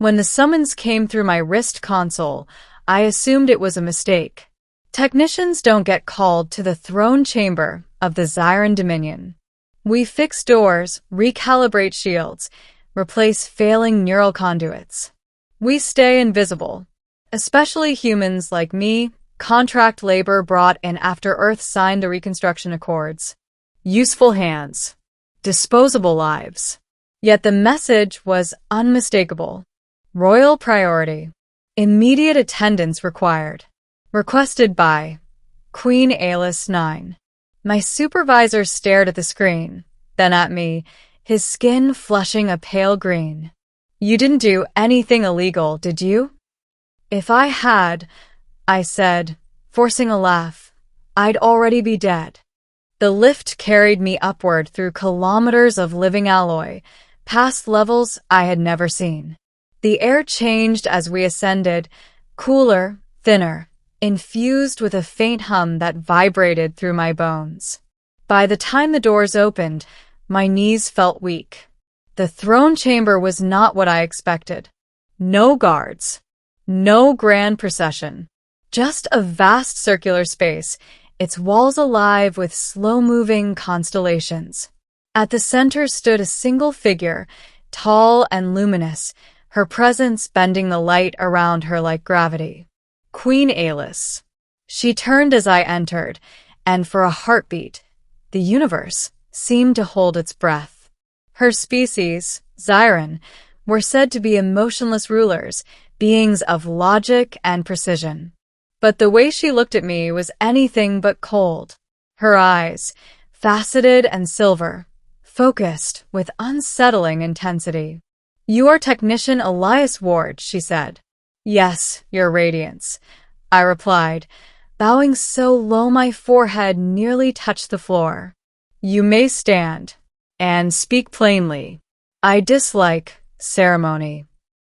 When the summons came through my wrist console, I assumed it was a mistake. Technicians don't get called to the throne chamber of the Zyran Dominion. We fix doors, recalibrate shields, replace failing neural conduits. We stay invisible. Especially humans like me, contract labor brought in after Earth signed the Reconstruction Accords. Useful hands. Disposable lives. Yet the message was unmistakable. Royal priority. Immediate attendance required. Requested by Queen Alis 9. My supervisor stared at the screen, then at me, his skin flushing a pale green. You didn't do anything illegal, did you? If I had, I said, forcing a laugh, I'd already be dead. The lift carried me upward through kilometers of living alloy, past levels I had never seen. The air changed as we ascended, cooler, thinner, infused with a faint hum that vibrated through my bones. By the time the doors opened, my knees felt weak. The throne chamber was not what I expected. No guards. No grand procession. Just a vast circular space, its walls alive with slow-moving constellations. At the center stood a single figure, tall and luminous, her presence bending the light around her like gravity. Queen Alis. She turned as I entered, and for a heartbeat, the universe seemed to hold its breath. Her species, Zyran, were said to be emotionless rulers, beings of logic and precision. But the way she looked at me was anything but cold. Her eyes, faceted and silver, focused with unsettling intensity. You are Technician Elias Ward, she said. Yes, Your Radiance, I replied, bowing so low my forehead nearly touched the floor. You may stand, and speak plainly. I dislike ceremony.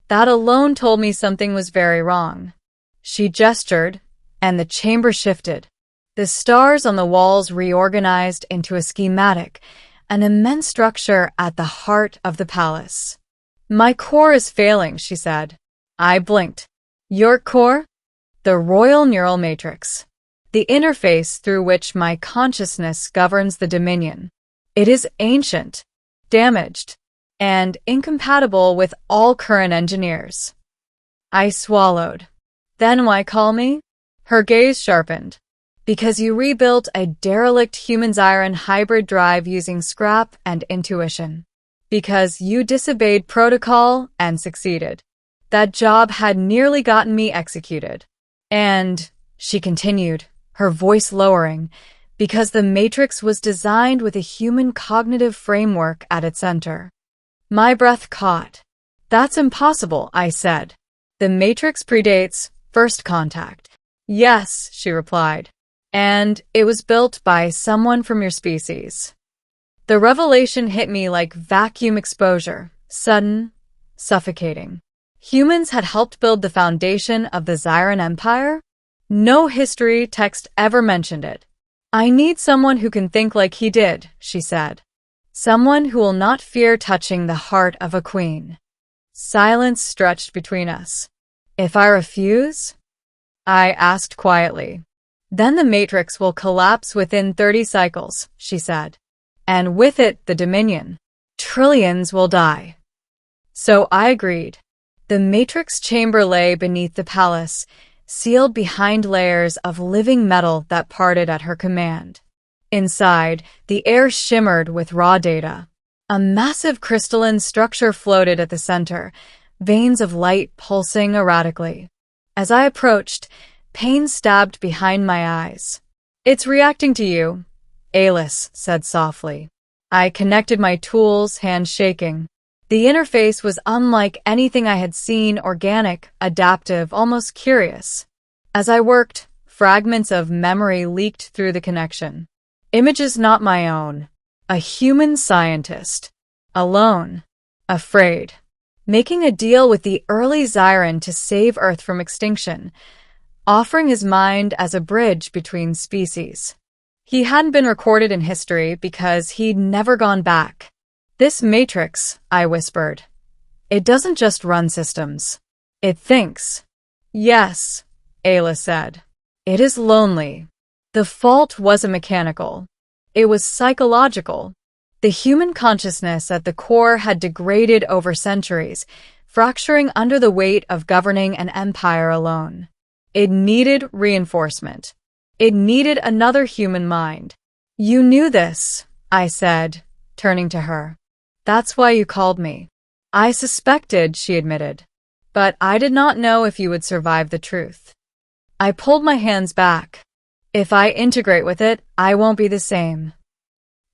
That alone told me something was very wrong. She gestured, and the chamber shifted. The stars on the walls reorganized into a schematic, an immense structure at the heart of the palace. My core is failing, she said. I blinked. Your core? The royal neural matrix. The interface through which my consciousness governs the Dominion. It is ancient, damaged, and incompatible with all current engineers. I swallowed. Then why call me? Her gaze sharpened. Because you rebuilt a derelict human-Zyran hybrid drive using scrap and intuition. Because you disobeyed protocol and succeeded. That job had nearly gotten me executed. And, she continued, her voice lowering, because the Matrix was designed with a human cognitive framework at its center. My breath caught. That's impossible, I said. The Matrix predates first contact. Yes, she replied. And it was built by someone from your species. The revelation hit me like vacuum exposure, sudden, suffocating. Humans had helped build the foundation of the Zyran Empire? No history text ever mentioned it. I need someone who can think like he did, she said. Someone who will not fear touching the heart of a queen. Silence stretched between us. If I refuse? I asked quietly. Then the Matrix will collapse within 30 cycles, she said. And with it, the Dominion. Trillions will die. So I agreed. The Matrix chamber lay beneath the palace, sealed behind layers of living metal that parted at her command. Inside, the air shimmered with raw data. A massive crystalline structure floated at the center, veins of light pulsing erratically. As I approached, pain stabbed behind my eyes. It's reacting to you, Alis said softly. I connected my tools, hands shaking. The interface was unlike anything I had seen, organic, adaptive, almost curious. As I worked, fragments of memory leaked through the connection. Images not my own. A human scientist. Alone. Afraid. Making a deal with the early Zyran to save Earth from extinction. Offering his mind as a bridge between species. He hadn't been recorded in history because he'd never gone back. This Matrix, I whispered. It doesn't just run systems. It thinks. Yes, Ayla said. It is lonely. The fault wasn't mechanical. It was psychological. The human consciousness at the core had degraded over centuries, fracturing under the weight of governing an empire alone. It needed reinforcement. It needed another human mind. You knew this, I said, turning to her. That's why you called me. I suspected, she admitted. But I did not know if you would survive the truth. I pulled my hands back. If I integrate with it, I won't be the same.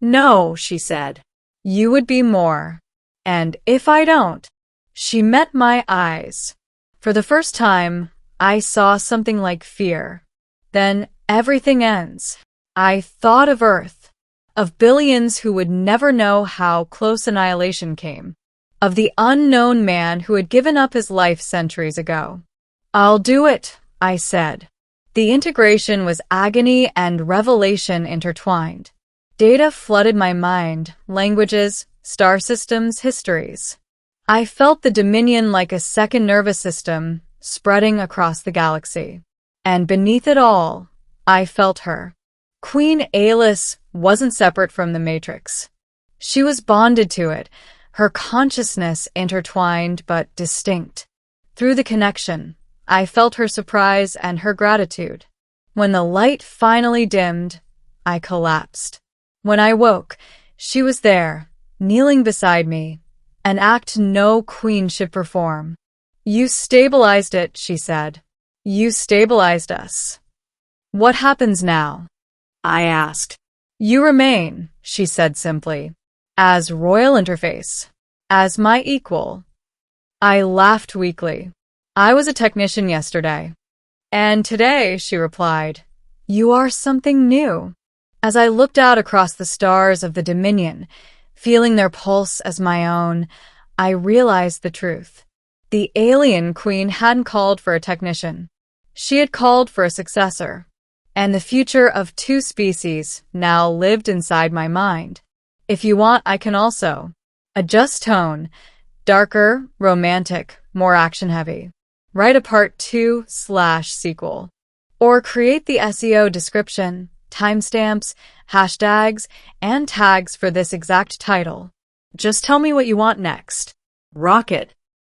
No, she said. You would be more. And if I don't, she met my eyes. For the first time, I saw something like fear. Then everything ends. I thought of Earth, of billions who would never know how close annihilation came, of the unknown man who had given up his life centuries ago. I'll do it, I said. The integration was agony and revelation intertwined. Data flooded my mind, languages, star systems, histories. I felt the Dominion like a second nervous system spreading across the galaxy. And beneath it all, I felt her. Queen Ayla wasn't separate from the Matrix. She was bonded to it, her consciousness intertwined but distinct. Through the connection, I felt her surprise and her gratitude. When the light finally dimmed, I collapsed. When I woke, she was there, kneeling beside me, an act no queen should perform. You stabilized it, she said. You stabilized us. What happens now? I asked. You remain, she said simply, as royal interface, as my equal. I laughed weakly. I was a technician yesterday. And today, she replied, you are something new. As I looked out across the stars of the Dominion, feeling their pulse as my own, I realized the truth. The alien queen hadn't called for a technician. She had called for a successor. And the future of two species now lived inside my mind. If you want, I can also adjust tone, darker, romantic, more action-heavy. Write a part 2/sequel. Or create the SEO description, timestamps, hashtags, and tags for this exact title. Just tell me what you want next. Rock it.